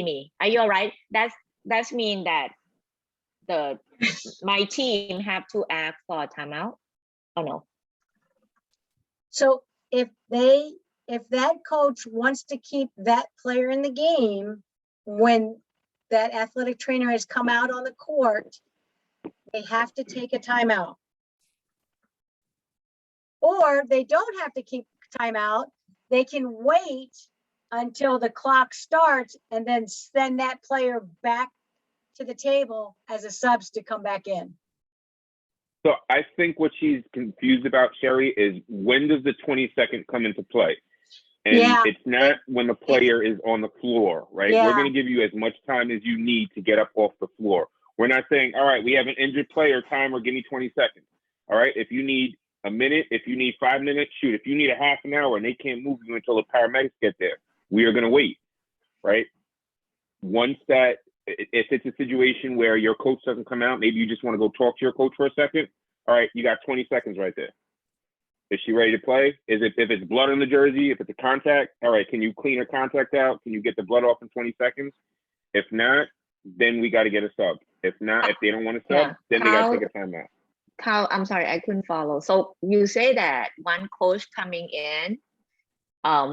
me. Are you all right? That's mean that my team have to ask for a timeout? Oh no. So if that coach wants to keep that player in the game, when that athletic trainer has come out on the court, they have to take a timeout. Or they don't have to keep timeout. They can wait until the clock starts and then send that player back to the table as a subs to come back in. So I think what she's confused about, Sherry, is when does the 20-second come into play? And it's not when the player is on the floor, right? Yeah. We're going to give you as much time as you need to get up off the floor. We're not saying, all right, we have an injured player, timer, give me 20 seconds. All right, if you need a minute, if you need 5 minutes, shoot. If you need a half an hour and they can't move you until the paramedics get there, we are going to wait, right? Once that, if it's a situation where your coach doesn't come out, maybe you just want to go talk to your coach for a second. All right, you got 20 seconds right there. Is she ready to play? If it's blood on the jersey, if it's a contact, all right, can you clean her contact out? Can you get the blood off in 20 seconds? If not, then we got to get a sub. If not, if they don't want to sub, then they got to take a timeout. Kyle, I'm sorry, I couldn't follow. So you say that one coach coming in,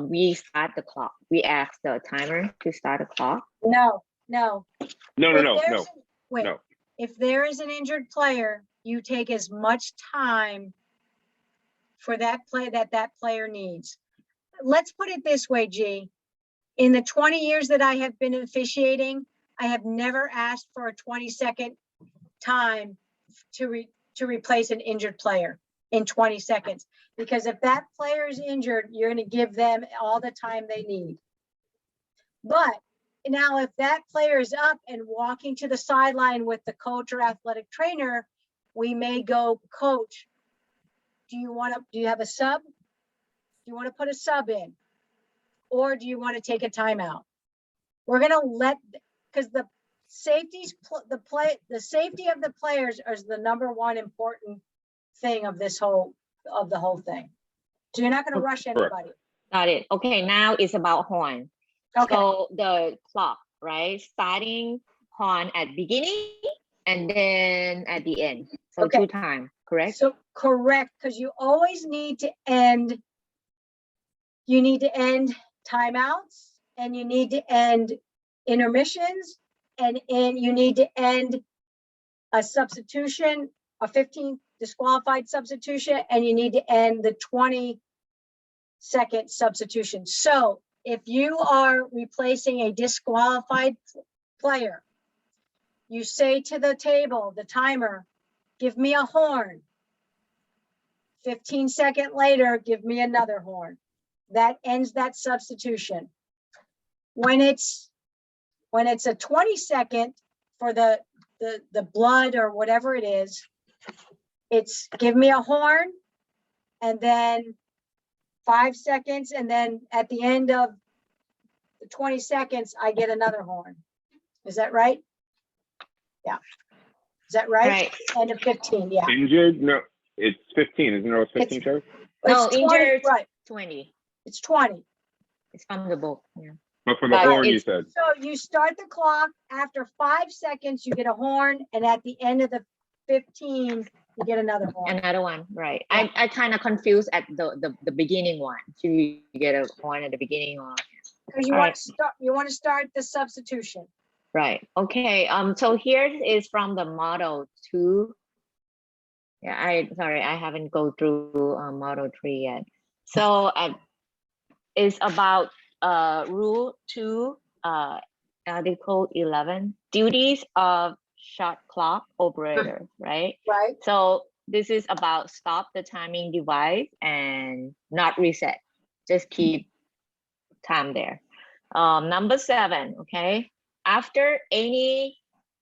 we start the clock. We ask the timer to start the clock. No. Wait, No. if there is an injured player, you take as much time for that play that player needs. Let's put it this way, G. In the 20 years that I have been officiating, I have never asked for a 20-second time to replace an injured player in 20 seconds. Because if that player is injured, you're going to give them all the time they need. But now if that player is up and walking to the sideline with the coach or athletic trainer, we may go, coach, do you have a sub? Do you want to put a sub in? Or do you want to take a timeout? We're going to because the safety of the players is the number one important thing of the whole thing. So you're not going to rush anybody. Got it. Okay, now it's about horn. Okay. So the clock, right? Starting horn at beginning and then at the end. So Okay. 2 times, correct? So correct, because you always need to end. You need to end timeouts, and you need to end intermissions, and you need to end a substitution, a 15 disqualified substitution, and you need to end the 20-second substitution. So if you are replacing a disqualified player, you say to the table, the timer, give me a horn. 15 seconds later, give me another horn. That ends that substitution. When it's a 20-second for the blood or whatever it is, it's give me a horn, and then 5 seconds, and then at the end of the 20 seconds, I get another horn. Is that right? Yeah. Is that right? Right. End of 15, yeah. Injured? No, it's 15. Isn't it 15, Sherry? No, It's 20, injured, right. 20. It's 20. It's from the book. Yeah. But for the But horn, you it's- said. So you start the clock, after 5 seconds, you get a horn, and at the end of the 15, you get another horn. Another one, right? Yeah. I kind of confused at the beginning one. So you get a horn at the beginning or Because you All want right. to start, you want to start the substitution. right? Okay. So here is from the model 2. Yeah, I haven't go through model 3 yet. So it's about rule 2, article 11, duties of shot clock operator, right? Right. So this is about stop the timing device and not reset, just keep time there. Number 7, okay? After any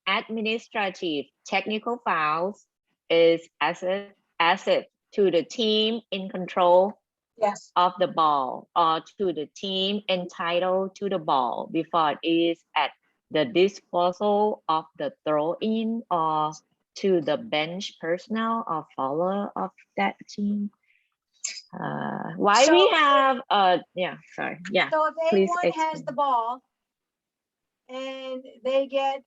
administrative technical fouls is asset to the team in control Yes. of the ball or to the team entitled to the ball before it is at the disposal of the throw-in or to the bench personnel or follower of that team. Why So- we have yeah, sorry, yeah. So if Please A1 has explain. the ball and they get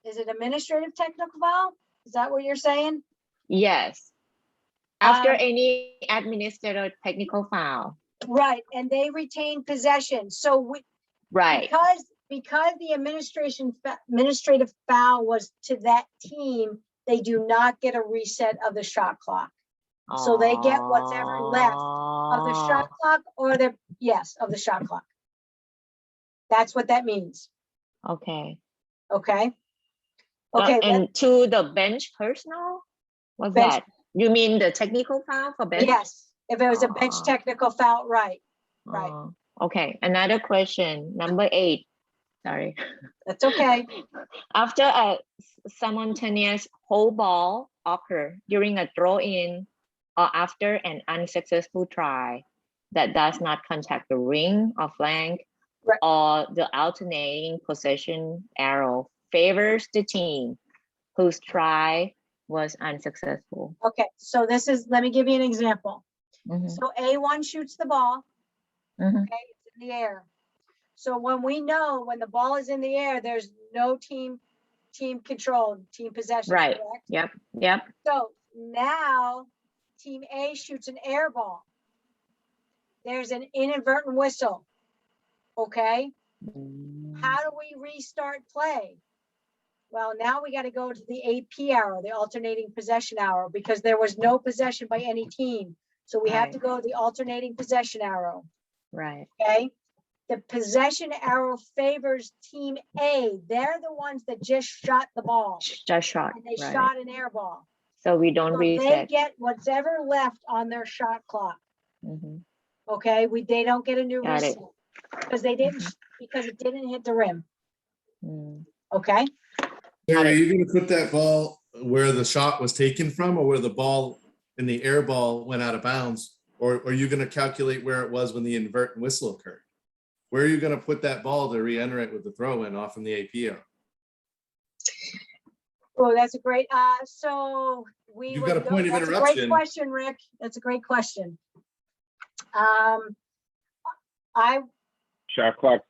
is it administrative technical foul? Is that what you're saying? Yes. After Um, any administrative technical foul. Right, and they retain possession. So Right. because the administrative foul was to that team, they do not get a reset of the shot clock. So they get whatever left of the shot clock or of the shot clock. That's what that means. Okay. Okay. Okay. And to the bench personnel? What's Bench- that? You mean the technical foul for bench? Yes, if it was a bench Ah. technical foul, right. Right. Okay, another question, number 8. Sorry. That's okay. After a simultaneous hold ball occur during a throw-in or after an unsuccessful try that does not contact the ring or flank, Right. or the alternating possession arrow favors the team whose try was unsuccessful. Okay, so let me give you an example. Mhm, So A1 shoots the ball, mhm. okay, it's in the air. So when we know when the ball is in the air, there's no team control, team possession, Right. correct? Yep. So now team A shoots an air ball. There's an inadvertent whistle. Okay, how do we restart play? Well, now we got to go to the AP arrow, the alternating possession arrow, because there was no possession by any team. So we have Right. to go to the alternating possession arrow. Right. Okay, the possession arrow favors team A. They're the ones that just shot the ball, Just shot. and they Right. shot an air ball. So we don't So they reset. get whatever left on their shot clock. Mhm. Okay, they don't get a new Got it. reset because because it didn't hit the rim. Mm. Okay, So Got are it. you gonna put that ball where the shot was taken from, or where the ball in the air ball went out of bounds? Or are you gonna calculate where it was when the inadvertent whistle occurred? Where are you gonna put that ball to re-enter it with the throw in off from the AP arrow? well, that's a great, so we You've would got a go- point of that's a great interruption. question, Rick. That's a great question. Shot clock.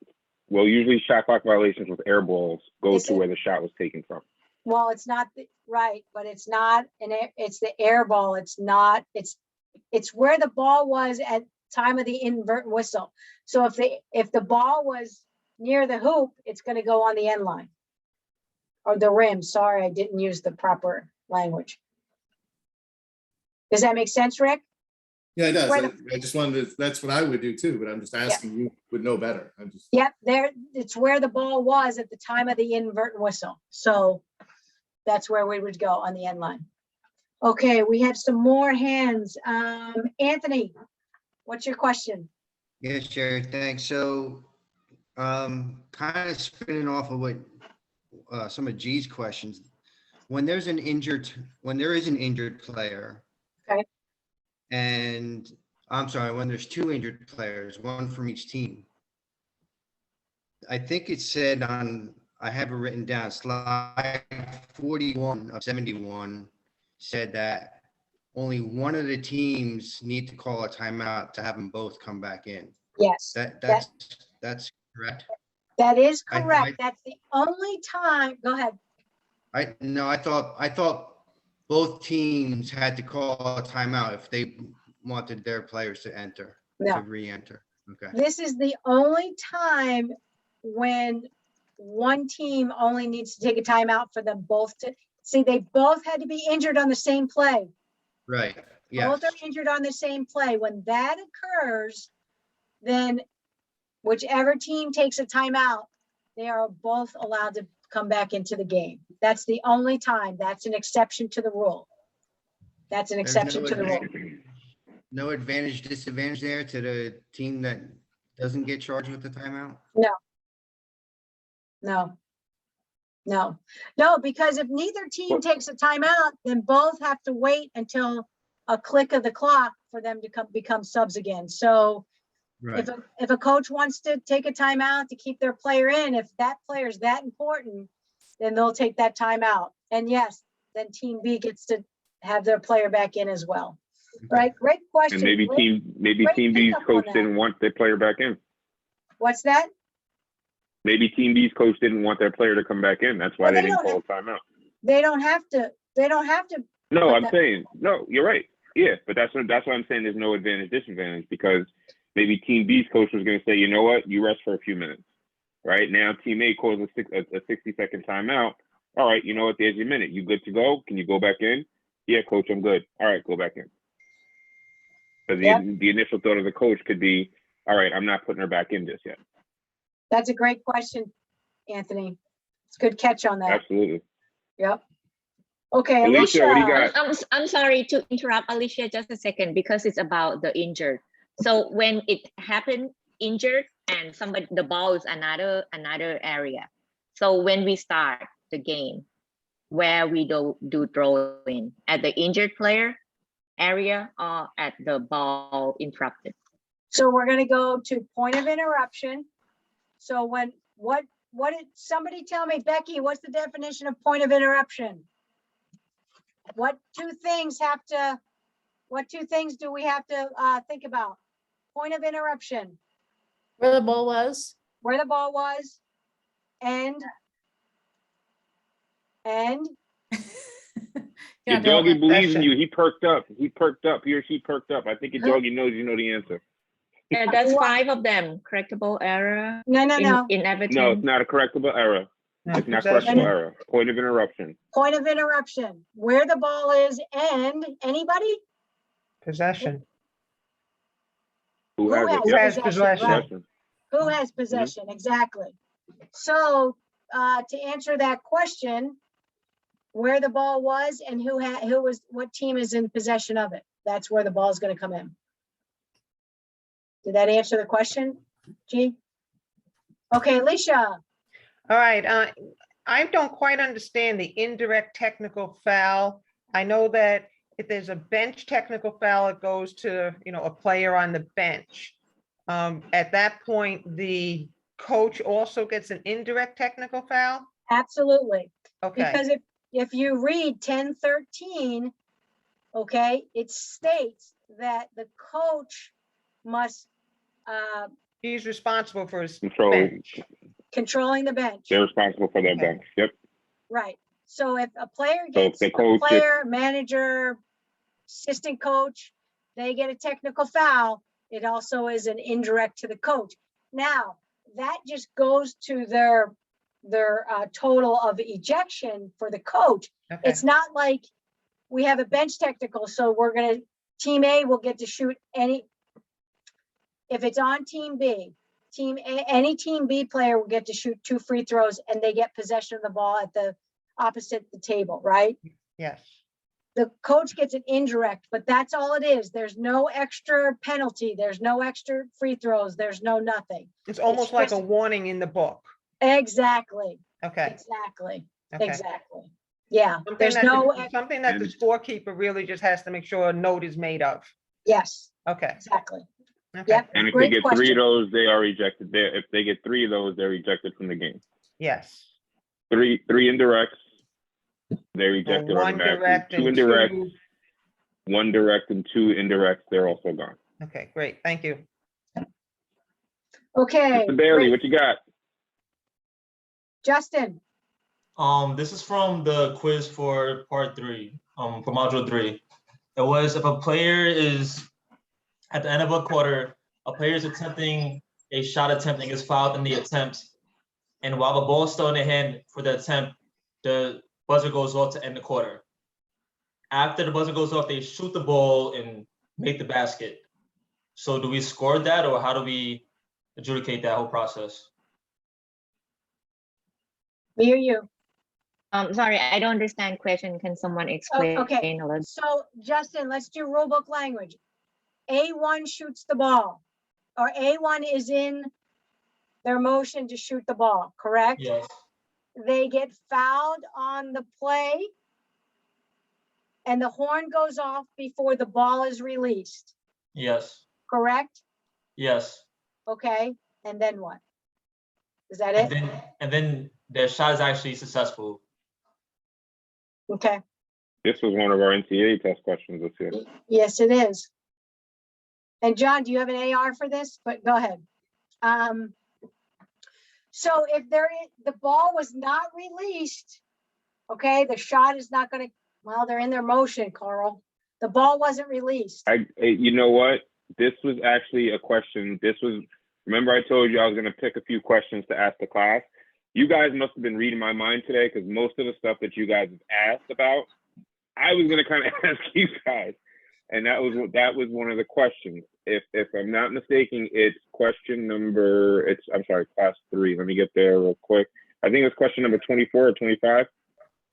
Well, usually shot clock violations with air balls go Is to it- where the shot was taken from. Well, it's not right, but it's not it's the air ball. It's not, it's where the ball was at time of the inadvertent whistle. So if the ball was near the hoop, it's going to go on the end line or the rim. Sorry, I didn't use the proper language. Does that make sense, Rick? Yeah, it does. Where I just wanted to, that's what I would do too, but I'm just asking, you would know better. I'm just. Yep, it's where the ball was at the time of the inadvertent whistle. So that's where we would go on the end line. Okay, we have some more hands. Anthony, what's your question? Yes, Jerry, thanks. So, kind of spinning off of what some of G's questions. When there is an injured player. Okay. And I'm sorry, when there's 2 injured players, one from each team. I think it said I have it written down, slide 41 of 71 said that only one of the teams need to call a timeout to have them both come back in. Yes, That's correct. that is I- correct. That's the only time. Go ahead. I thought both teams had to call a timeout if they wanted their players to enter, No. to re-enter. Okay. This is the only time when one team only needs to take a timeout for them both to see. They both had to be injured on the same play. Right. Yes. Both are injured on the same play. When that occurs, then whichever team takes a timeout, they are both allowed to come back into the game. That's the only time. That's an exception to the rule. That's an There's exception no to the rule. No advantage, disadvantage there to the team that doesn't get charged with the timeout? No, because if neither team takes a timeout, then both have to wait until a click of the clock for them to become subs again. So Right. if a coach wants to take a timeout to keep their player in, if that player is that important, then they'll take that timeout. And yes, then team B gets to have their player back in as well. Right? Great question. And maybe Great- team great B's pickup on coach that. didn't want their player back in. What's that? Maybe Team B's coach didn't want their player to come back in. That's why Well, they they didn't don't call a timeout. They don't have to, No, But I'm that- saying, no, you're right. Yeah, but that's why I'm saying there's no advantage, disadvantage, because maybe Team B's coach was going to say, you know what, you rest for a few minutes. Right now, Team A calls a 60-second timeout. All right, you know what, there's your minute. You good to go? Can you go back in? Yeah, coach, I'm good. All right, go back in. Because Yep. the initial thought of the coach could be, all right, I'm not putting her back in just yet. that's a great question, Anthony. It's a good catch on that. Absolutely. Yep. Okay, Alicia, what do you got? I'm sorry to interrupt, Alicia, just a second, because it's about the injured. So when it happened, injured, and the ball is another area. So when we start the game, where we do throwing, at the injured player area or at the ball interrupted? So we're gonna go to point of interruption. So what did somebody tell me, Becky, what's the definition of point of interruption? What two things do we have to think about? Point of interruption, Where the ball was. where the ball was, and Yeah, Your doggy don't- believes in that's you. He perked up. He perked up. He or she perked up. I think your doggy knows you know the answer. That's 5 of them. Correctable error. no, No, it's Inadvertent. not a correctable error. No, It's not possession. correctable error. Point of interruption. point of interruption, where the ball is, and anybody? Possession. Who has it? Who Yep. has possession, possession. right. Possession. Who has possession, exactly. So, to answer that question, where the ball was and what team is in possession of it, that's where the ball is gonna come in. Did that answer the question, G? Okay, Alicia, All right, I don't quite understand the indirect technical foul. I know that if there's a bench technical foul, it goes to, a player on the bench. At that point, the coach also gets an indirect technical foul? absolutely. Okay, Because if you read 10:13, okay, it states that the coach must, he's responsible for his Control. bench. controlling the bench. They're responsible for their Okay. bench. Yep. Right, so if a player So if gets, the a coach is- player, manager, assistant coach, they get a technical foul, it also is an indirect to the coach. Now, that just goes to their total of ejection for the coach. Okay, It's not like we have a bench technical, so team A will get to shoot any. If it's on team B, any team B player will get to shoot 2 free throws and they get possession of the ball at the opposite the table, right? yes. The coach gets an indirect, but that's all it is. There's no extra penalty. There's no extra free throws. There's no nothing. It's almost like a just- warning in the book. Exactly, Okay, exactly, okay. exactly. Yeah, Something there's that no, something that the scorekeeper really just has to make sure a note is made of. yes, Okay, exactly. okay, Yep. And if Great they get 3 question. of those, they are ejected. If they get 3 of those, they're ejected from the game. yes. Three indirects, they're ejected One automatically. direct 2 and indirects, two. 1 direct, and 2 indirects, they're also gone. Okay, great, thank you. Okay, Mr. Bailey, great. what you got? Justin, This is from the quiz for part 3, for module 3. It was if a player is at the end of a quarter, a player is attempting a shot attempt and gets fouled in the attempt. And while the ball is still in the hand for the attempt, the buzzer goes off to end the quarter. After the buzzer goes off, they shoot the ball and make the basket. So do we score that, or how do we adjudicate that whole process? me or you? Sorry, I don't understand question. Can someone explain okay. a little? So Justin, let's do rulebook language. A1 shoots the ball, or A1 is in their motion to shoot the ball, correct? Yes. They get fouled on the play and the horn goes off before the ball is released, Yes. correct? Yes. Okay, and then what? Is that And it? then their shot is actually successful. Okay, This was one of our NCAA test questions this year. yes, it is. And John, do you have an AR for this? But go ahead. So if the ball was not released, okay, the shot is not gonna, well, they're in their motion, Carl. The ball wasn't released. You know what? This was actually a question. Remember I told you I was going to pick a few questions to ask the class. You guys must have been reading my mind today, because most of the stuff that you guys have asked about, I was going to kind of ask you guys. And that was one of the questions. If I'm not mistaken, it's question number, I'm sorry, class 3. Let me get there real quick. I think it's question number 24 or 25.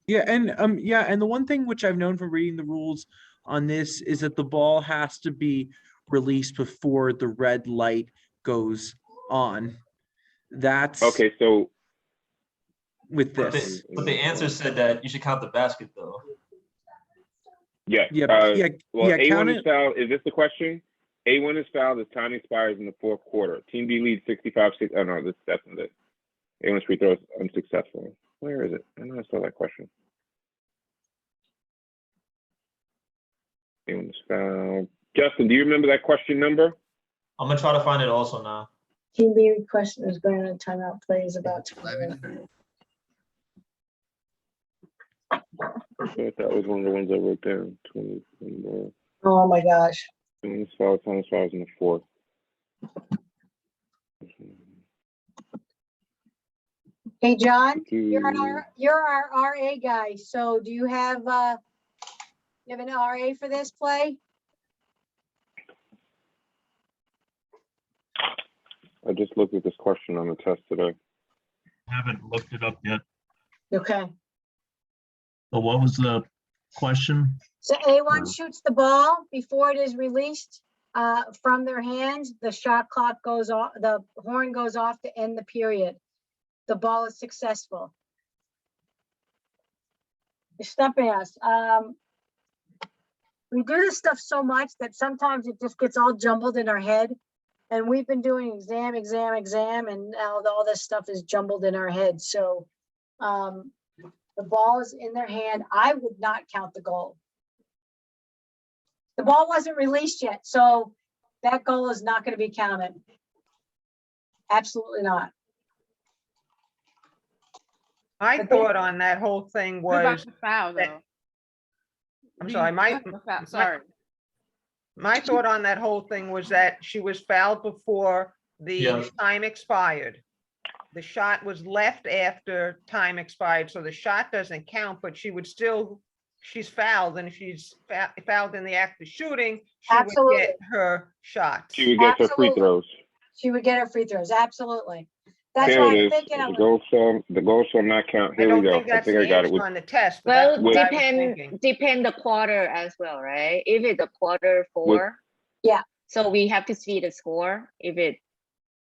Yeah, and and the one thing which I've known from reading the rules on this is that the ball has to be released before the red light goes on. That's Okay, so with But this. the answer said that you should count the basket though. yeah. Well, A1 count is it. fouled. Is this the question? A1 is fouled as time expires in the 4th quarter. Team B leads 65-6. Oh no, that's not it. A1's free throw is unsuccessful. Where is it? I know I saw that question. A1 is fouled. Justin, do you remember that question number? I'm gonna try to find it also now. Team B request is going on timeout, plays about 20 minutes. I thought that was one of the ones I wrote down. 20. Oh my gosh. Time is fouled in the 4th. Hey, John, you're our RA guy. So do you have an RA for this play? I just looked at this question on the test today. Haven't looked it up yet. Okay. But what was the question? So A1 shoots the ball before it is released from their hands. The shot clock goes off, the horn goes off to end the period. The ball is successful. You're stumping us. We do this stuff so much that sometimes it just gets all jumbled in our head. And we've been doing exam, and now all this stuff is jumbled in our head. So the ball is in their hand. I would not count the goal. The ball wasn't released yet, so that goal is not going to be counted. Absolutely not. My thought on that whole thing What about was, the foul, that- though? I'm sorry, Sorry. my thought on that whole thing was that she was fouled before the Yeah. time expired. The shot was left after time expired, so the shot doesn't count, but she's fouled, and if she's fouled in the act of shooting, she would Absolutely. get her shots. She would get her free Absolutely. throws. She would get her free throws. Absolutely. That's There why it I'm is. thinking. The goal shall not count. I Here we don't go. think I that's think the I got it. answer on the test. But Well, that's what I was thinking. depend the quarter as well, right? If it's a quarter 4. Yeah. So we have to see the score. If it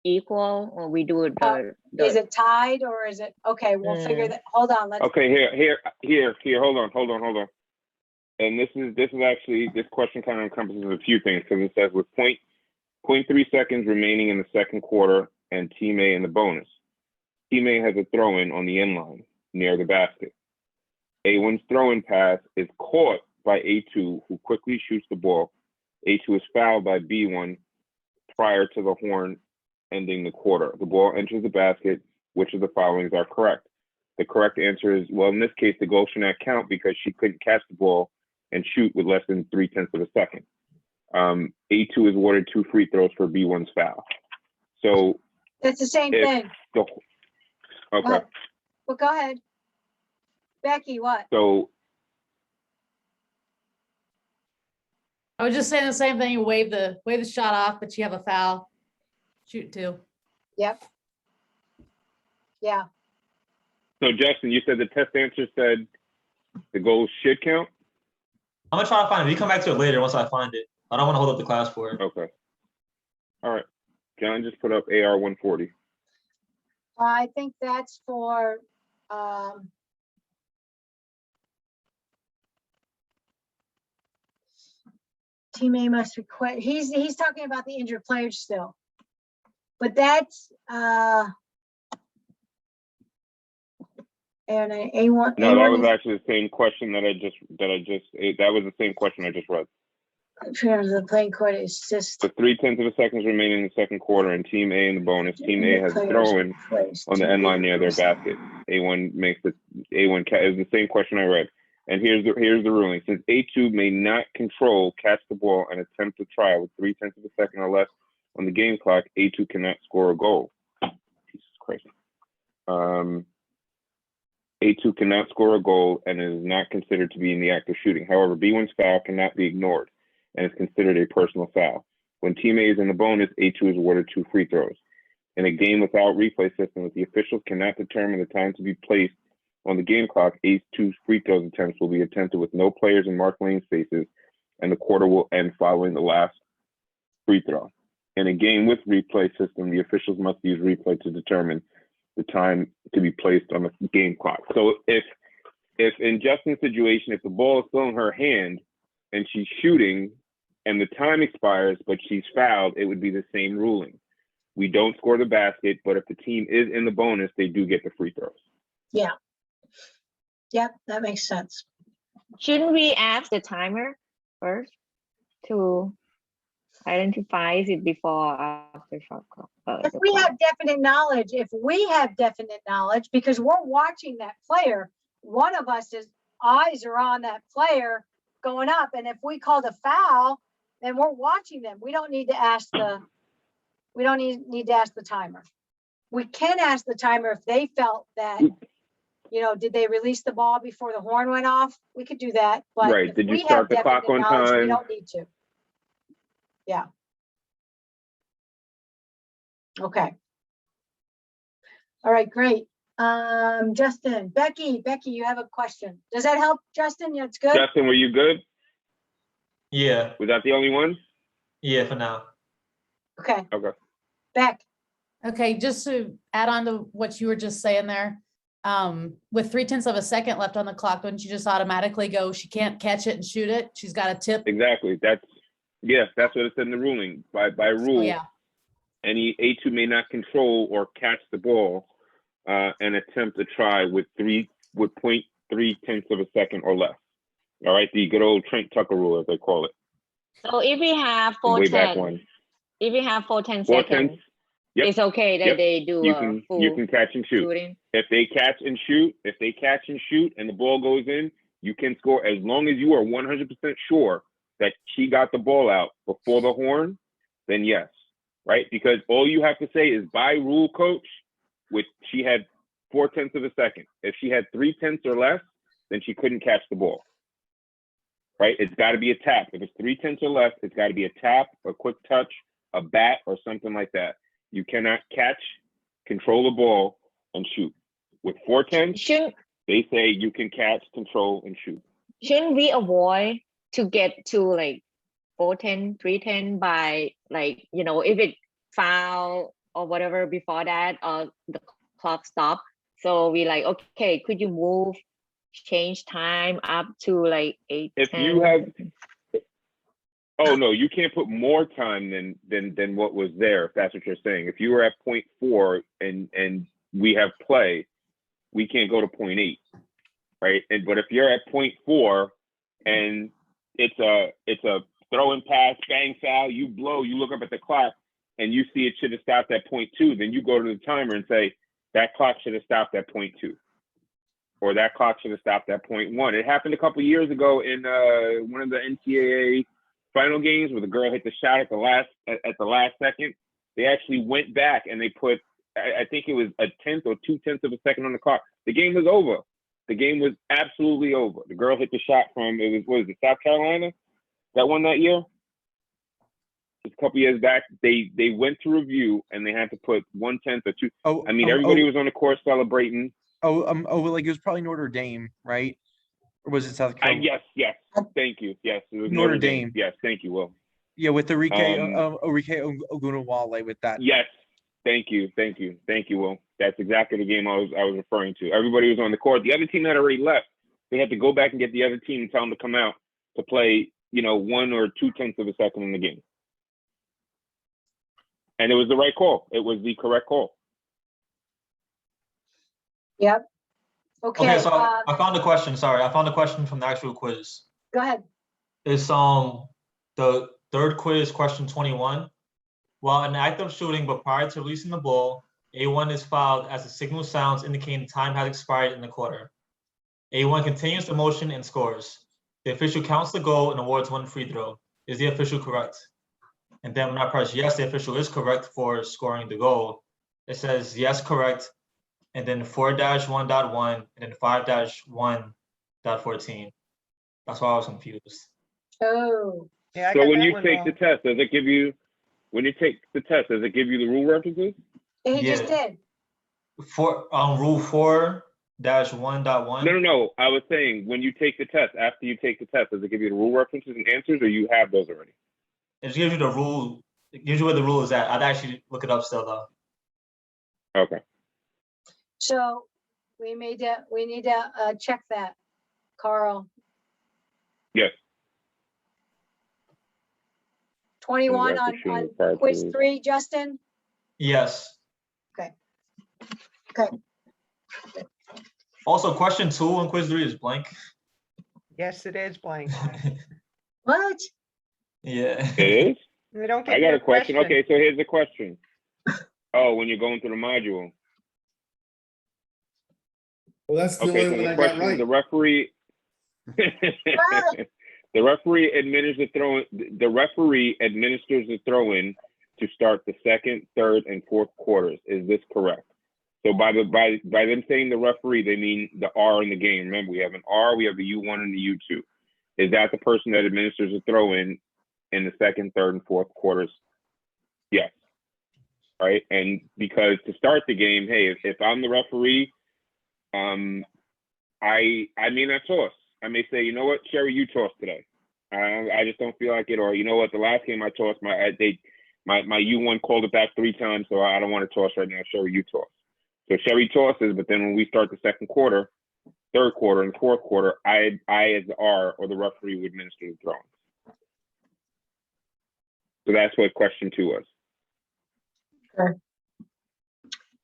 equal, or we do Is it tied or is it, okay, we'll figure that, hold on. Let's, Okay, here. Hold on. And this is actually, this question kind of encompasses a few things, because it says with 0.3 seconds remaining in the 2nd quarter and Team A in the bonus. Team A has a throw-in on the end line near the basket. A1's throw-in pass is caught by A2, who quickly shoots the ball. A2 is fouled by B1 prior to the horn ending the quarter. The ball enters the basket. Which of the followings are correct? The correct answer is, well, in this case, the goal should not count because she couldn't catch the ball and shoot with less than 0.3 of a second. A2 is awarded 2 free throws for B1's foul. So it's the same thing. Okay. Well, go ahead. Becky, what? So I was just saying the same thing. You wave the shot off, but you have a foul. Shoot 2. Yep. Yeah. So Justin, you said the test answer said the goal should count? I'm gonna try to find it. We come back to it later once I find it. I don't want to hold up the class for it. Okay. All right. John just put up AR 140. I think that's for, Team A must request, he's talking about the injured players still. But that's, and A1. No, that was actually the same question that was the same question I just read. Appearance of the playing court is just. With 0.3 seconds remaining in the second quarter and Team A in the bonus, Team A has thrown on the end line near their basket. A1 makes it, A1 is the same question I read. And here's the ruling. Since A2 may not control, catch the ball, and attempt to try with 0.3 seconds or less on the game clock, A2 cannot score a goal. Jesus Christ. A2 cannot score a goal and is not considered to be in the act of shooting. However, B1's foul cannot be ignored and is considered a personal foul. When Team A is in the bonus, A2 is awarded 2 free throws. In a game without replay system, if the officials cannot determine the time to be placed on the game clock, A2's free throws attempts will be attempted with no players in marked lane spaces, and the quarter will end following the last free throw. In a game with replay system, the officials must use replay to determine the time to be placed on the game clock. So if in Justin's situation, if the ball is still in her hand and she's shooting and the time expires, but she's fouled, it would be the same ruling. We don't score the basket, but if the team is in the bonus, they do get the free throws. Yeah. Yep, that makes sense. Shouldn't we ask the timer first to identify it before or after shot clock? If we have definite knowledge, because we're watching that player, one of us is eyes are on that player going up. And if we call the foul, then we're watching them. We don't need to ask the timer. We can ask the timer if they felt that, did they release the ball before the horn went off? We could do that. But Right. if Did you we start have the clock definite on knowledge, we time? don't need to. Yeah. Okay. All right, great. Justin, Becky, you have a question. Does that help, Justin? Yeah, it's good. Justin, were you good? Yeah, Was that the only one? yeah, for now. Okay. Okay. Beck. Okay, just to add on to what you were just saying there, with 0.3 seconds left on the clock, wouldn't you just automatically go, she can't catch it and shoot it? She's got a tip. Exactly. That's what it said in the ruling. By rule, Yeah. any A2 may not control or catch the ball and attempt to try with 0.3 seconds or less. All right, the good old Trent Tucker rule, as they call it. So if we have Way back 4:10, when. if we have 4:10 4:10, seconds, yep, it's okay that yep. they do You a can full catch and shoot. shooting. If they catch and shoot, and the ball goes in, you can score as long as you are 100% sure that she got the ball out before the horn. Then yes, right? Because all you have to say is by rule, coach, which she had 0.4 seconds. If she had 0.3 or less, then she couldn't catch the ball. Right? It's got to be a tap. If it's 0.3 or less, it's got to be a tap, a quick touch, a bat, or something like that. You cannot catch, control the ball, and shoot. With 4:10, they say you can catch, control, and shoot. Shouldn't we avoid to get to like 4:10, 3:10 by like, if it foul or whatever before that, the clock stop. So we like, okay, could you change time up to like 8:10? If you have, oh no, you can't put more time than what was there. If that's what you're saying. If you were at 0.4 and we have play, we can't go to 0.8, right? But if you're at 0.4 and it's a throw and pass, bang foul, you blow, you look up at the clock and you see it should have stopped at 0.2, then you go to the timer and say that clock should have stopped at 0.2. Or that clock should have stopped at 0.1. It happened a couple years ago in one of the NCAA final games where the girl hit the shot at the last second. They actually went back and they put, I think it was 1/10 or 0.2 seconds on the clock. The game was over. The game was absolutely over. The girl hit the shot from, South Carolina that won that year? Just a couple years back. They went to review and they had to put 1/10 or 2. Everybody was on the court celebrating. Like it was probably Notre Dame, right? Or was it South Carolina? Yes. Thank you. Yes, it was Notre Dame. Yes, thank you, Will. Yeah, with Enrique Ogunawale with that. Yes, thank you, Will. That's exactly the game I was referring to. Everybody was on the court. The other team had already left. They had to go back and get the other team and tell them to come out to play, 1 or 0.2 seconds in the game. And it was the right call. It was the correct call. Yep. Okay. So I found a question. Sorry, I found a question from the actual quiz. Go ahead. It's The third quiz, question 21. While in the act of shooting, but prior to releasing the ball, A1 is fouled as the signal sounds indicating time has expired in the quarter. A1 continues the motion and scores. The official counts the goal and awards 1 free throw. Is the official correct? And then when I press yes, the official is correct for scoring the goal. It says yes, correct, and then 4-1.1 and then 5-1.14. That's why I was confused. Oh, Yeah, I So got when that you one take wrong. the test, does it give you, when you take the test, does it give you the rule references? he just Yeah. did. For rule 4-1.1. No. I was saying, when you take the test, after you take the test, does it give you the rule references and answers, or you have those already? It just gives you the rule. It gives you where the rule is at. I'd actually look it up still though. Okay. So we need to check that, Carl. Yes. 21 Exactly, on shooting prior quiz to- 3, Justin? Yes. Okay. Also, question 2 on quiz 3 is blank. Yes, it is blank. What? Yeah. It is? They don't I give got you a question. Okay, so here's the question. Oh, when you're going through the module. Well, that's the Okay, only so one the I got question, right. the referee. The referee administers the throw. The referee administers the throw-in to start the second, third, and fourth quarters. Is this correct? So by them saying the referee, they mean the R in the game. Remember, we have an R, we have the U1 and the U2. Is that the person that administers the throw-in the second, third, and fourth quarters? Yes. Right, and because to start the game, hey, if I'm the referee, I may not toss. I may say, you know what, Sherry, you toss today. I just don't feel like it. Or you know what, the last game I tossed, my U1 called it back 3 times, so I don't want to toss right now. Sherry, you toss. So Sherry tosses, but then when we start the second quarter, third quarter, and fourth quarter, I as the R or the referee would administer the throwing. So that's what question 2 was.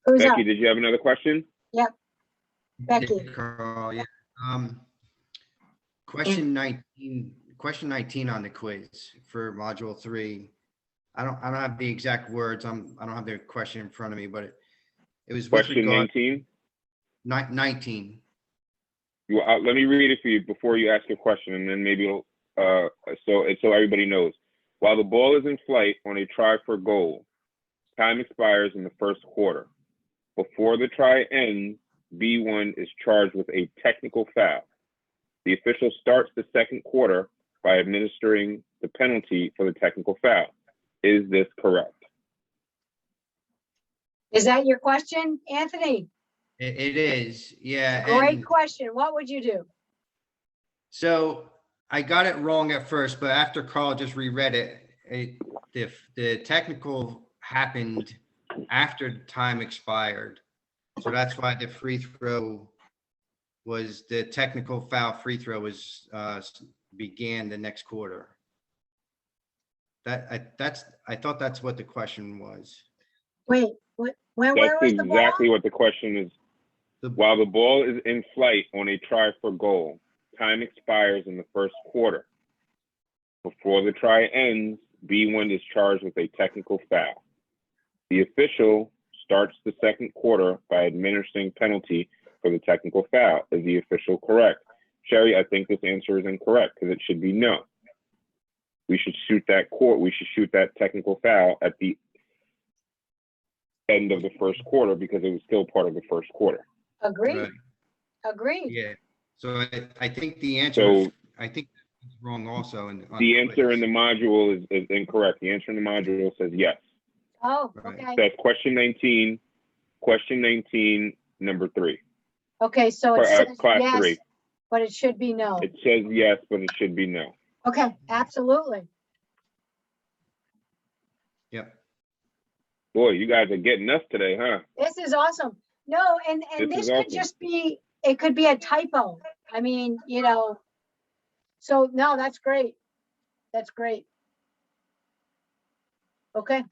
Who's up? Becky, did you have another question? Becky. Yeah, Carl, yeah. Question 19 on the quiz for module 3. I don't have the exact words. I don't have the question in front of me, but it was with Question regard 19. 19. Let me read it for you before you ask your question, and then maybe so everybody knows. While the ball is in flight on a try for goal, time expires in the first quarter. Before the try ends, B1 is charged with a technical foul. The official starts the second quarter by administering the penalty for the technical foul. Is this correct? Is that your question, Anthony? It is, yeah. Great and question. What would you do? So I got it wrong at first, but after Carl just reread it, the technical happened after the time expired. So that's why the free throw was, the technical foul free throw was began the next quarter. I thought that's what the question was. Wait, where That's was the ball? exactly what the question is. While the ball is in flight on a try for goal, time expires in the first quarter. Before the try ends, B1 is charged with a technical foul. The official starts the second quarter by administering penalty for the technical foul. Is the official correct? Sherry, I think this answer is incorrect because it should be no. We should shoot that technical foul at the end of the first quarter because it was still part of the first quarter. Agreed. Right. Agreed. Yeah. So I think the answer, So I think it's wrong also. the answer in the module is incorrect. The answer in the module says yes. Oh, Right. okay. That's question 19, number 3. Okay, so it says Class yes, 3. but it should be no. It says yes, but it should be no. Okay, absolutely. Yep. Boy, you guys are getting us today, huh? This is awesome. No, and This this is could awesome. just be, it could be a typo. I mean, so no, that's great. That's great. Okay.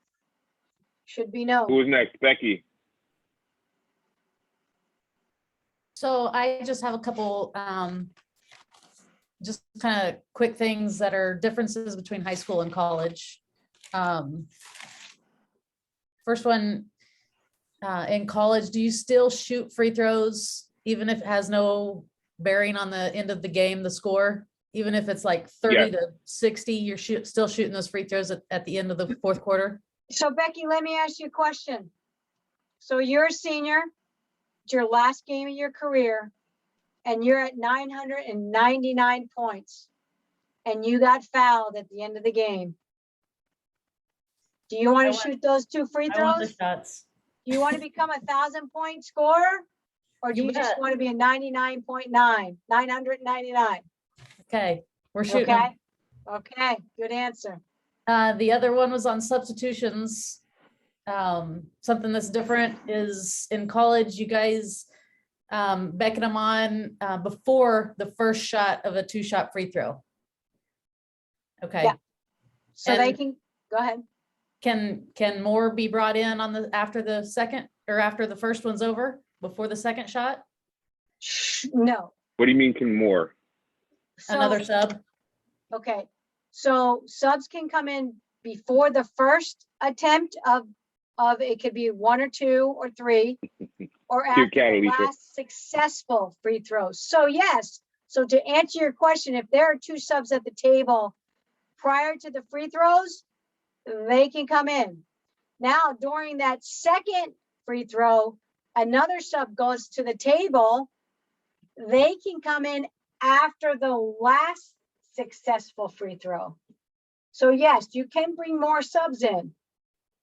Should be no. Who's next? Becky. So I just have a couple just kind of quick things that are differences between high school and college. First one, in college, do you still shoot free throws even if it has no bearing on the end of the game, the score? Even if it's like 30 to 60, you're still shooting those free throws at the end of the fourth quarter? So Becky, let me ask you a question. So you're a senior, it's your last game of your career, and you're at 999 points, and you got fouled at the end of the game. Do you want to shoot those 2 free I want the throws? shots. Do you want to become a 1,000-point scorer? Or do you just want to be a 99.9, 999? Okay, we're shooting 'em. Okay, okay, good answer. The other one was on substitutions. Something that's different is in college, you guys becking them on before the first shot of a 2-shot free throw. Okay. Yeah. So they And- can, go ahead. Can more be brought in on the after the second or after the first one's over before the second shot? No. What do you mean can more? So- Another sub? Okay, so subs can come in before the first attempt of it could be 1 or 2 or 3, or after Cute cat, the Alicia. last successful free throws. So yes, so to answer your question, if there are 2 subs at the table prior to the free throws, they can come in. Now, during that second free throw, another sub goes to the table. They can come in after the last successful free throw. So yes, you can bring more subs in,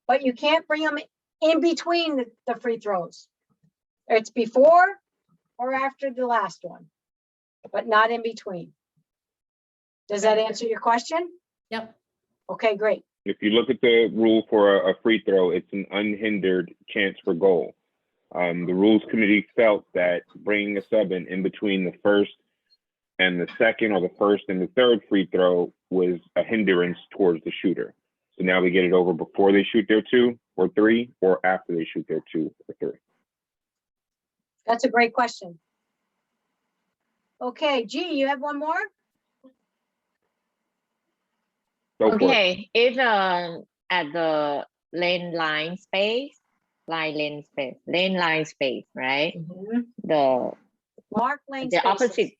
but you can't bring them in between the free throws. It's before or after the last one, but not in between. Does that answer your question? Yep. Okay, great. If you look at the rule for a free throw, it's an unhindered chance for goal. The rules committee felt that bringing a sub in between the first and the second, or the first and the third free throw, was a hindrance towards the shooter. So now we get it over before they shoot their 2 or 3, or after they shoot their 2 or 3. That's a great question. Okay, G, you have one more? Go for it. Okay, if at the lane line space, lane line space, right? The Mark lane the spaces. opposite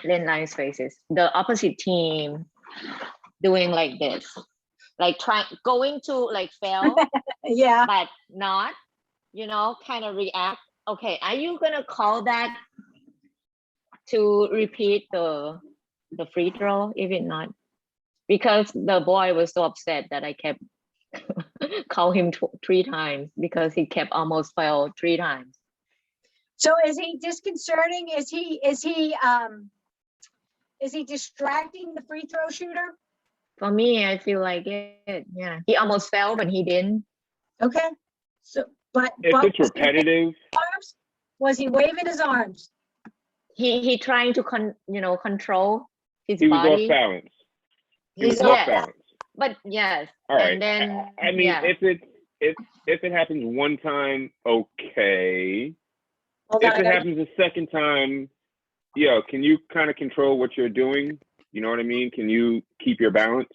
lane line spaces, the opposite team doing like this, like going to like fail, Yeah, but not, kind of react. Okay, are you gonna call that to repeat the free throw, even not? Because the boy was so upset that I kept call him 3 times because he kept almost failed 3 times. so is he disconcerting? Is he distracting the free throw shooter? For me, I feel like it. Yeah, he almost fell, but he didn't. Okay, so, but. If but it's repetitive, was he waving his arms? He trying to control his he was off body. balance. He was Yes. off balance. But yes, All right. and then I mean, yeah. if it happens one time, okay. Hold on, If I it gotta- happens a second time, can you kind of control what you're doing? You know what I mean? Can you keep your balance?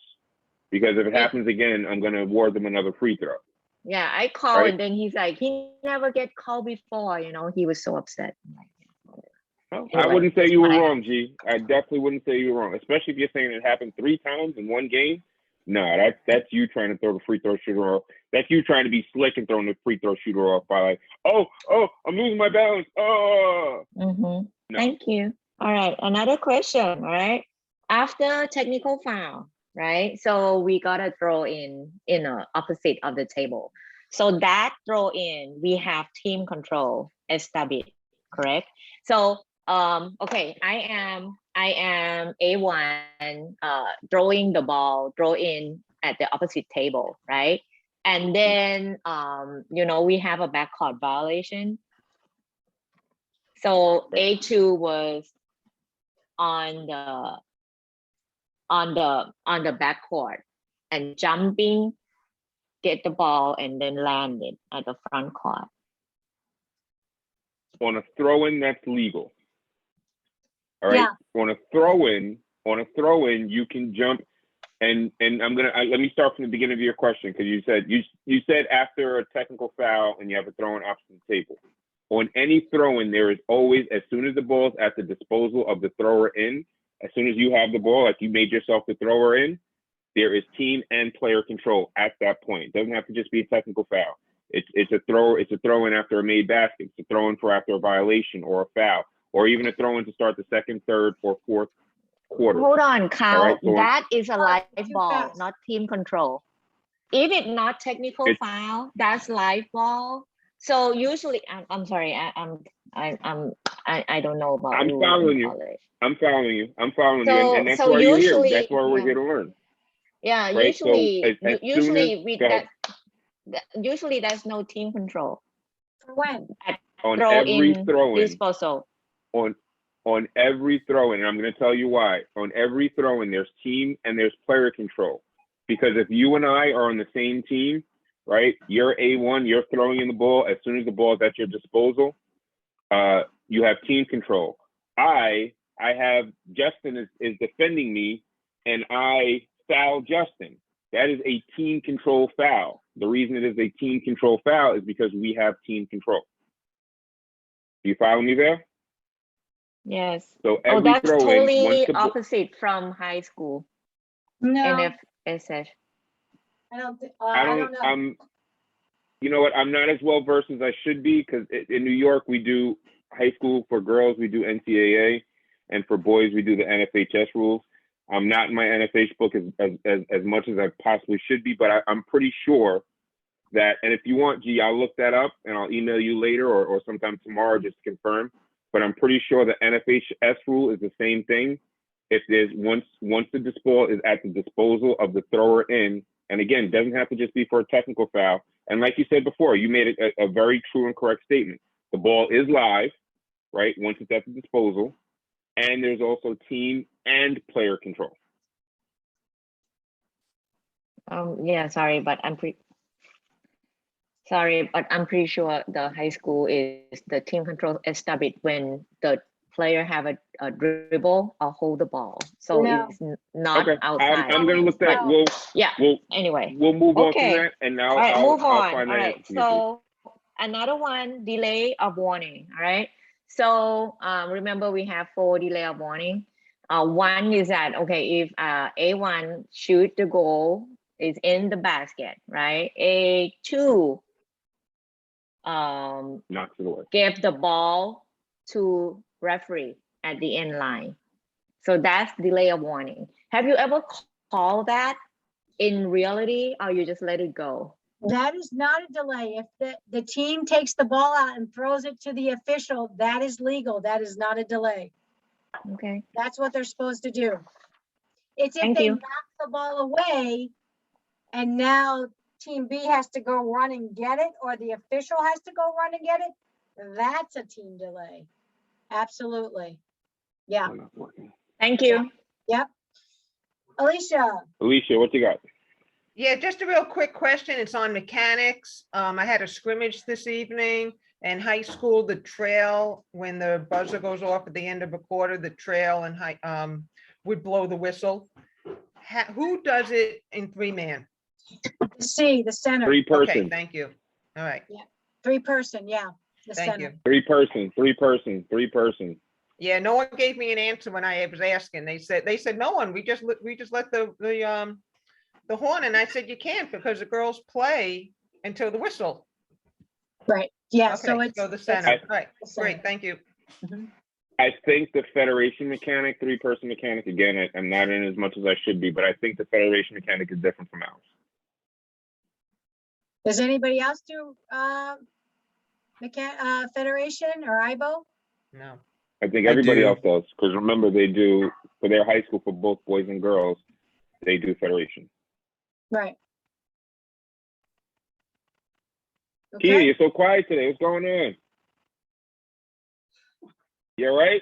Because if it happens again, I'm going to award them another free throw. Yeah, I called, Right. and then he's like, he never get called before. He was so upset. Well, I Anyway, wouldn't say you were fine. wrong, G. I definitely wouldn't say you were wrong, especially if you're saying it happened 3 times in one game. No, that's you trying to throw the free throw shooter off. That's you trying to be slick and throwing the free throw shooter off by like, oh, I'm losing my balance. Oh, Mm-hmm. no. Thank you. All right, another question. All right, after technical foul, right? So we gotta throw in a opposite of the table. So that throw in, we have team control established, correct? So okay, I am A1 throwing the ball, throw in at the opposite table, right? And then we have a backcourt violation. So A2 was on the backcourt and jumping, get the ball, and then land it at the front court. On a throw-in, that's legal. All right. On a throw in, you can jump. And let me start from the beginning of your question, because you said after a technical foul and you have a throw in opposite the table. On any throw in, there is always, as soon as the ball is at the disposal of the thrower in, as soon as you have the ball, like you made yourself the thrower in, there is team and player control at that point. It doesn't have to just be a technical foul. It's a throw in after a made basket. It's a throw in for after a violation or a foul, or even a throw in to start the second, third, or fourth quarter. Hold on, Kyle. All right, so that is a live too ball, fast. not team control. If it's not technical It's- foul, that's live ball. So usually, I'm sorry, I don't know about I'm rules in following you. college. I'm following you, So- and that's so why you're here. usually- That's why we're yeah. here to learn. Yeah, Right, so usually, as soon usually as- we go ahead. usually there's no team control. For when? On Throw every in throw-in, disposal. on every throw-in, and I'm going to tell you why. On every throw-in, there's team and there's player control. Because if you and I are on the same team, right, you're A1, you're throwing in the ball. As soon as the ball is at your disposal, you have team control. I have Justin is defending me, and I foul Justin. That is a team control foul. The reason it is a team control foul is because we have team control. Do you follow me there? Yes. So Oh, every that's throw-in, totally once the ball, opposite from high school. No, NFSS. I don't, I don't know. You know what? I'm not as well versed as I should be, because in New York we do high school. For girls we do NCAA, and for boys we do the NFHS rules. I'm not in my NFH book as much as I possibly should be, but I'm pretty sure that. And if you want, G, I'll look that up and I'll email you later or sometime tomorrow just to confirm. But I'm pretty sure the NFHS rule is the same thing. If there's once the ball is at the disposal of the thrower in, and again, doesn't have to just be for a technical foul. And like you said before, you made a very true and correct statement. The ball is live, right? Once it's at the disposal, and there's also team and player control. Yeah, sorry, but I'm pretty sure the high school is the team control established when the player have a dribble or hold the ball. So No. it's not Okay, outside. I'm gonna look that. No. Anyway, We'll move on Okay. from that, and now all right, I'll move on. find All that right, answer for you. so another one, delay of warning. All right. So remember we have 4 delay of warning. One is that, okay, if A1 shoot the goal is in the basket, right? A2 Knocks it away. give the ball to referee at the end line. So that's delay of warning. Have you ever called that in reality, or you just let it go? that is not a delay. If the team takes the ball out and throws it to the official, that is legal. That is not a delay. Okay. That's what they're supposed to do. It's if Thank they you. knock the ball away and now team B has to go run and get it, or the official has to go run and get it. That's a team delay. Absolutely. Yeah. Oh, not working. Thank you. Yep. Alicia, Alicia, what you got? Yeah, just a real quick question. It's on mechanics. I had a scrimmage this evening in high school, the trail, when the buzzer goes off at the end of a quarter, the trail and would blow the whistle. Who does it in 3-man? C, the center, 3 person. Okay, thank you. All right, 3-person, yeah. The thank center. you. 3 person. 3 person. 3 person. Yeah, no one gave me an answer when I was asking. They said no one. We just let the horn, and I said you can't because the girls play until the whistle. Right, yeah, so Okay, it's. so the center. All right, the center. great, thank you. I think the Federation mechanic, 3-person mechanic, again, I'm not in as much as I should be, but I think the Federation mechanic is different from ours. Does anybody else do Federation or IBO? No. I think I everybody do. else does, because remember, they do, for their high school, for both boys and girls, they do Federation. Right. Kia, Okay, you're so quiet today. What's going on? You all right?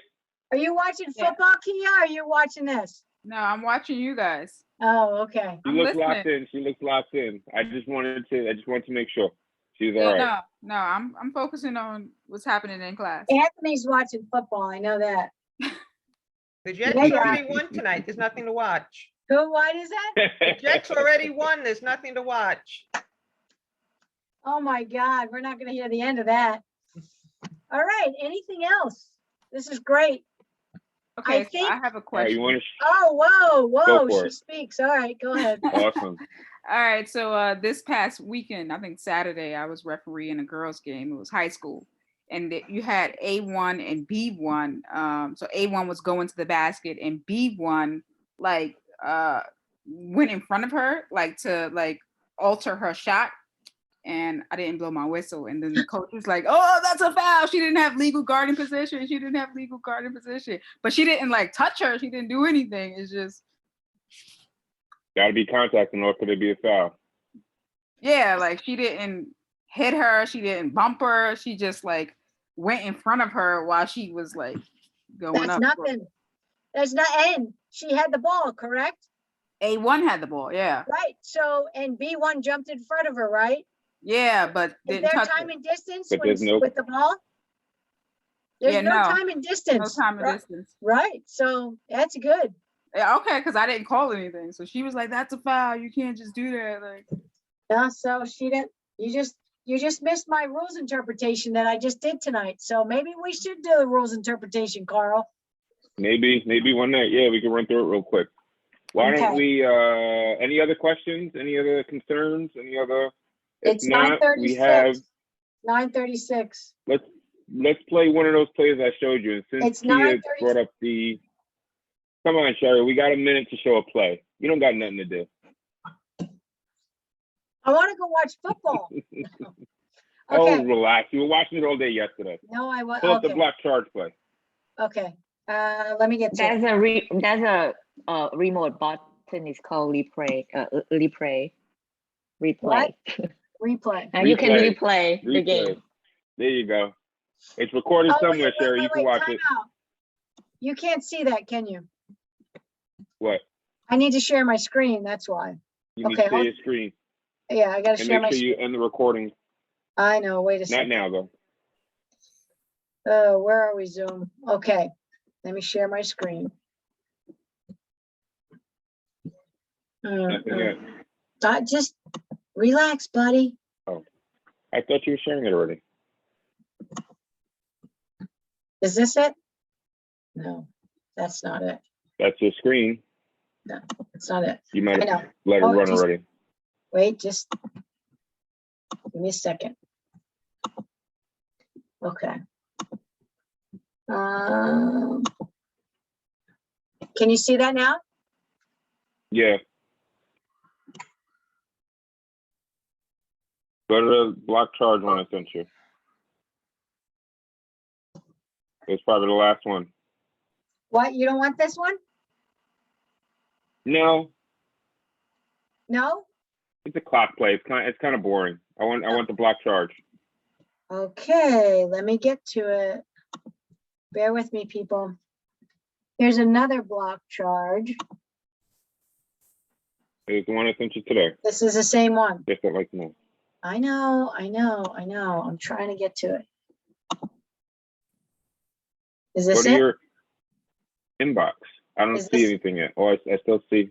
are you watching Yeah. football, Kia, or are you watching this? No, I'm watching you guys. Oh, okay. She I'm looks locked listening. in. She looks locked in. I just wanted to make sure she's Yeah, all right. no, I'm focusing on what's happening in class. Anthony's watching football, I know that. The Jets Yeah, yeah. already won tonight. There's nothing to watch. Who, what is that? The Jets already won. There's nothing to watch. Oh my God, we're not gonna hear the end of that. All right, anything else? This is great. Okay, so think- I have a All right, question. you want to? Oh, whoa, for she it. speaks. All right, go ahead. Awesome. All right, so this past weekend, I think Saturday, I was refereeing a girls' game. It was high school, and you had A1 and B1. So A1 was going to the basket, and B1 like went in front of her, like to like alter her shot. And I didn't blow my whistle. And then the coach was like, "Oh, that's a foul. She didn't have legal guarding position. She didn't have legal guarding position." But she didn't like touch her. She didn't do anything. It's just, Got to be contact in order for there to be a foul. yeah, like she didn't hit her. She didn't bump her. She just like went in front of her while she was like going That's up. nothing. That's not, and she had the ball, correct? A1 had the ball. Yeah. Right, so, and B1 jumped in front of her, right? Yeah, but Is didn't there touch time her. and distance But when there's no- with the ball? There's Yeah, no no. time and No distance. time and Right, distance. right, so that's good. Yeah, okay, because I didn't call anything. So she was like, "That's a foul. You can't just do that." Like, Yeah, so she didn't, you just missed my rules interpretation that I just did tonight. So maybe we should do the rules interpretation, Carl. Maybe one night. Yeah, we can run through it real quick. Why don't Okay. we? Any other questions? Any other concerns? Any other? If It's not, we have. 9:36. Let's play one of those plays I showed you. And since It's Kia 9:30. brought up the, come on, Sherry, we got a minute to show a play. You don't got nothing to do. I want to go watch football. Oh, Okay, relax. You were watching it all day yesterday. no, I was, Pull up the okay, block charge play. okay. Let me get to it. That's a remote button. It's called replay. Replay. What? Replay. And you can Replay. replay the game. There you go. It's recorded Oh, wait, somewhere, wait, Sherry. wait, You can wait, watch time it. out. You can't see that, can you? What? I need to share my screen, that's why. You need Okay, to see hold- your screen Yeah, I gotta and share make my, sure you end the recording. I know, wait a Not second. now, though. Where are we, Zoom? Okay, let me share my screen. Nothing yet. Just relax, buddy. I thought you were sharing it already. Is this it? No, that's not it. That's your screen. It's not it. You might I know. have let it Oh, run just- already. Wait, just give me a second. Okay. Can you see that now? Yeah. Go to the block charge one I sent you. It's probably the last one. What, you don't want this one? No, No? it's a clock play. It's kind of boring. I want the block charge. Okay, let me get to it. Bear with me, people. Here's another block charge. It's the one I sent you today. This is the same one. Just like no. I know. I'm trying to get to it. Is Go this to it? your inbox. I don't Is see this- anything yet. Oh, I still see.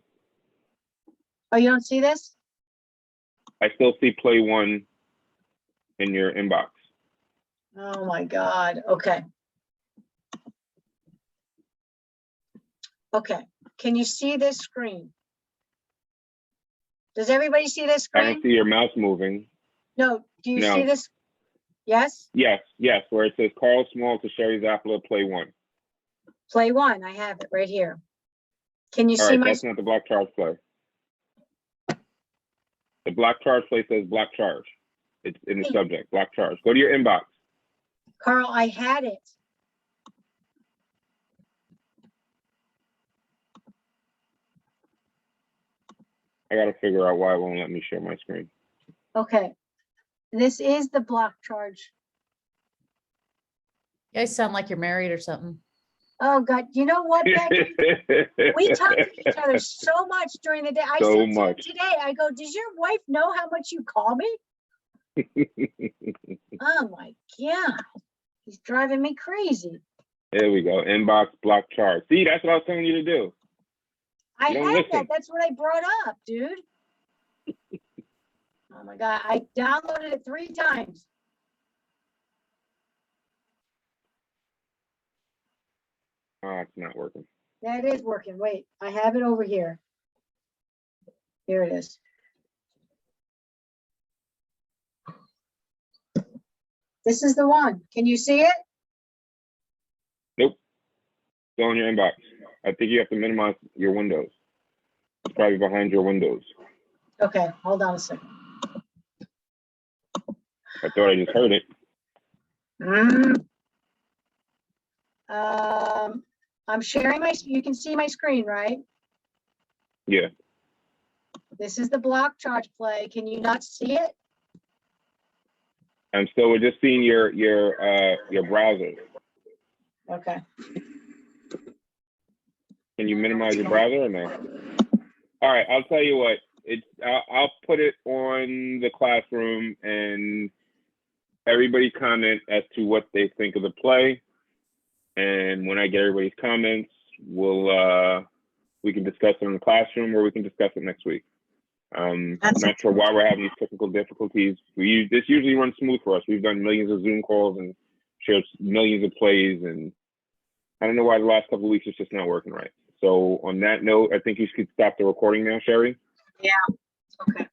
Oh, you don't see this? I still see play one in your inbox. Oh my God, okay. Okay, can you see this screen? Does everybody see this I don't screen? see your mouse moving. No, do you No. see this? Yes, Yes, where it says Carl Small to Sherry Zappala, play one. play one, I have it right here. Can you All see right, my, that's not the block charge play. The block charge play says block charge. It's in the Hey. subject, block charge. Go to your inbox. Carl, I had it. I gotta figure out why it won't let me share my screen. Okay, this is the block charge. You guys sound like you're married or something. Oh God, you know what, Becky? We talk to each other so much during the day. I So said to him much. today, I go, does your wife know how much you call me? Oh my God, he's driving me crazy. There we go. Inbox, block, chart. See, that's what I was telling you to do. I You don't had listen. that. That's what I brought up, dude. Oh my God, I downloaded it 3 times. Oh, it's not working. Yeah, it is working. Wait, I have it over here. Here it is. This is the one. Can you see it? Nope. It's on your inbox. I think you have to minimize your windows. It's probably behind your windows. Okay, hold on a second. I thought I just heard it. I'm sharing my, you can see my screen, right? Yeah. This is the block charge play. Can you not see it? And so we're just seeing your browser. Okay. Can you minimize your browser or no? All right, I'll tell you what. I'll put it on the classroom and everybody comment as to what they think of the play. And when I get everybody's comments, we can discuss it in the classroom or we can discuss it next week. I'm not sure why we're having these technical difficulties. This usually runs smooth for us. We've done millions of Zoom calls and shared millions of plays, and I don't know why the last couple of weeks it's just not working right. So on that note, I think you should stop the recording now, Sherry. Yeah. Okay.